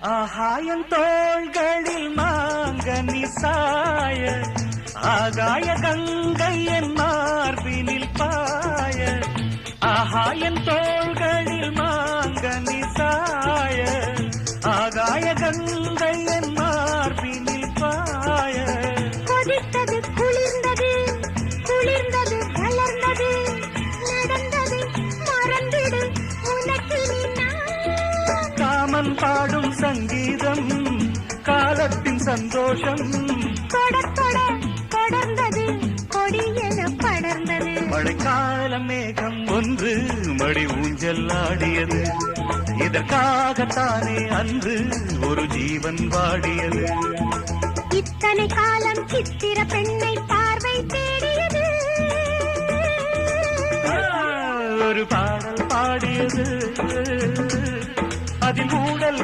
ஆகாயம் தோள்களில் மாங்கனி சாய ஆகாய கங்கை என் மார்பினில் பாய ஆகாயம் தோள்களில் மாங்கனி சாய ஆகாய கங்கை என் மார்பினில் பாய கொதித்தது குளிர்ந்தது குளிர்ந்தது வளர்ந்தது நடந்தது மறந்திடு உனக்கு காமன் பாடும் சங்கீதம் காலத்தின் சந்தோஷம் தொட தொட தொடர்ந்தது கொடியென படர்ந்தது மழைக்கால மேகம் ஒன்று மடி ஊஞ்சல் ஆடியது இதற்காகத்தானே அன்று ஒரு ஜீவன் வாடியது இத்தனை காலம் சித்திர பெண்ணை பார்வை தேடியது ஒரு பாடல் பாடியது அதில் ஊடல்